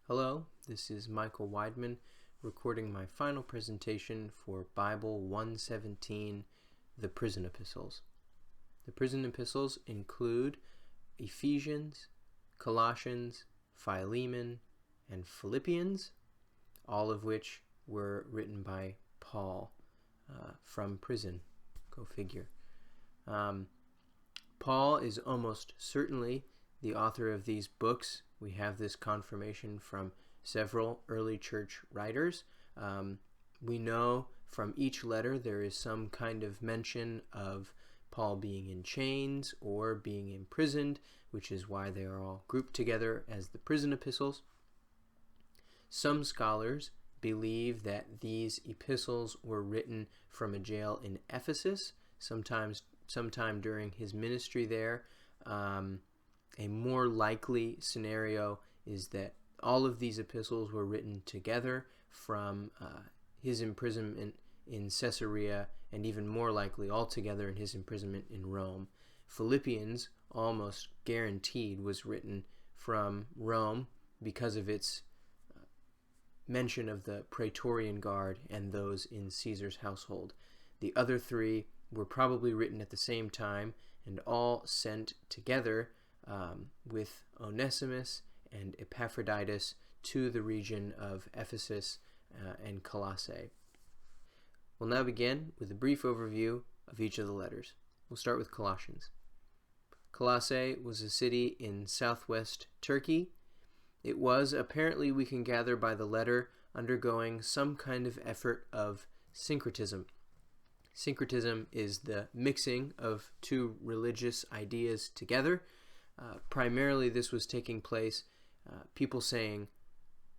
Hello, this is Michael Weidman recording my final presentation for Bible 117, the Prison Epistles. The Prison Epistles include Ephesians, Colossians, Philemon, and Philippians, all of which were written by Paul from prison. Go figure. Paul is almost certainly the author of these books. We have this confirmation from several early church writers. We know from each letter there is some kind of mention of Paul being in chains or being imprisoned, which is why they are all grouped together as the prison epistles. Some scholars believe that these epistles were written from a jail in Ephesus, sometime during his ministry there. A more likely scenario is that all of these epistles were written together from his imprisonment in Caesarea, and even more likely altogether in his imprisonment in Rome. Philippians, almost guaranteed, was written from Rome because of its mention of the Praetorian Guard and those in Caesar's household. The other three were probably written at the same time and all sent together with Onesimus and Epaphroditus to the region of Ephesus and Colossae. We'll now begin with a brief overview of each of the letters. We'll start with Colossians. Colossae was a city in southwest Turkey. It was, apparently we can gather by the letter, undergoing some kind of effort of syncretism. Syncretism is the mixing of two religious ideas together. Primarily this was taking place, people saying,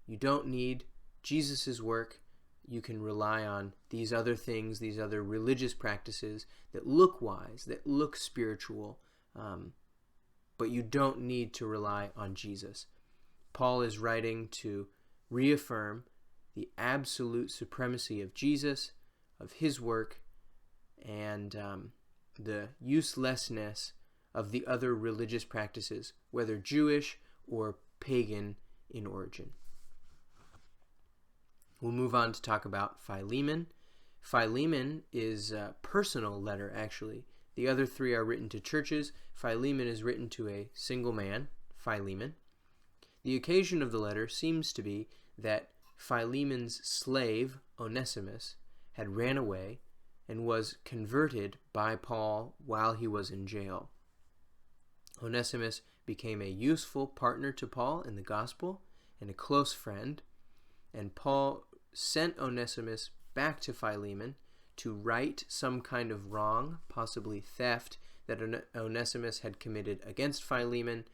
you don't need Jesus' work, you can rely on these other things, these other religious practices that look wise, that look spiritual, but you don't need to rely on Jesus. Paul is writing to reaffirm the absolute supremacy of Jesus, of his work, and the uselessness of the other religious practices, whether Jewish or pagan in origin. We'll move on to talk about Philemon. Philemon is a personal letter, actually. The other three are written to churches. Philemon is written to a single man, Philemon. The occasion of the letter seems to be that Philemon's slave, Onesimus, had ran away and was converted by Paul while he was in jail. Onesimus became a useful partner to Paul in the gospel and a close friend, and Paul sent Onesimus back to Philemon to right some kind of wrong, possibly theft, that Onesimus had committed against Philemon,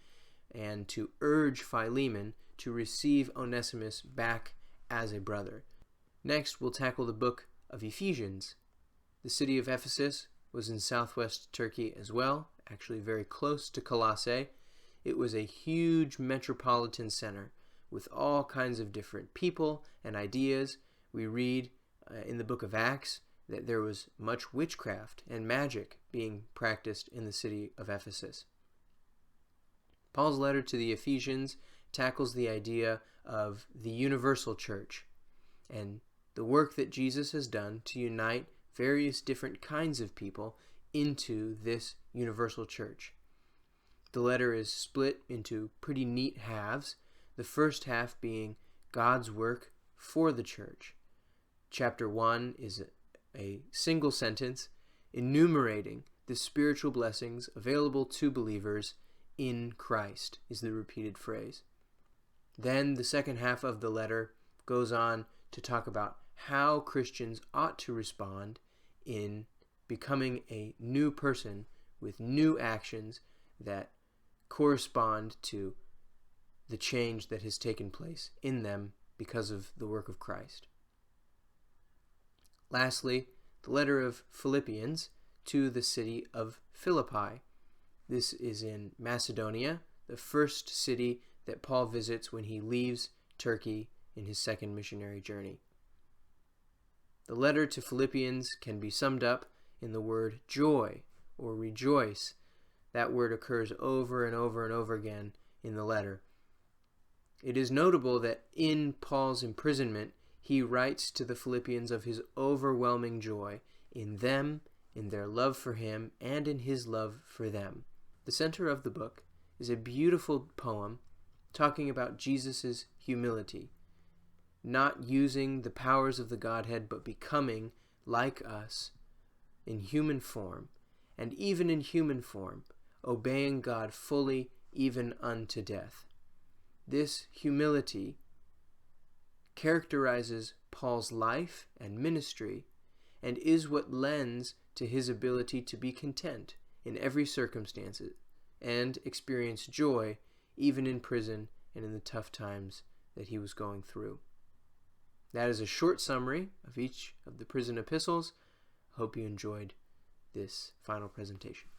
and to urge Philemon to receive Onesimus back as a brother. Next, we'll tackle the book of Ephesians. The city of Ephesus was in southwest Turkey as well, actually very close to Colossae. It was a huge metropolitan center with all kinds of different people and ideas. We read in the book of Acts that there was much witchcraft and magic being practiced in the city of Ephesus. Paul's letter to the Ephesians tackles the idea of the universal church and the work that Jesus has done to unite various different kinds of people into this universal church. The letter is split into pretty neat halves, the first half being God's work for the church. Chapter 1 is a single sentence enumerating the spiritual blessings available to believers in Christ, is the repeated phrase. Then the second half of the letter goes on to talk about how Christians ought to respond in becoming a new person with new actions that correspond to the change that has taken place in them because of the work of Christ. Lastly, the letter of Philippians to the city of Philippi. This is in Macedonia, the first city that Paul visits when he leaves Turkey in his second missionary journey. The letter to Philippians can be summed up in the word joy or rejoice. That word occurs over and over and over again in the letter. It is notable that in Paul's imprisonment, he writes to the Philippians of his overwhelming joy in them, in their love for him, and in his love for them. The center of the book is a beautiful poem talking about Jesus' humility, not using the powers of the Godhead, but becoming like us in human form, and even in human form, obeying God fully, even unto death. This humility characterizes Paul's life and ministry, and is what lends to his ability to be content in every circumstance and experience joy even in prison and in the tough times that he was going through. That is a short summary of each of the prison epistles. I hope you enjoyed this final presentation.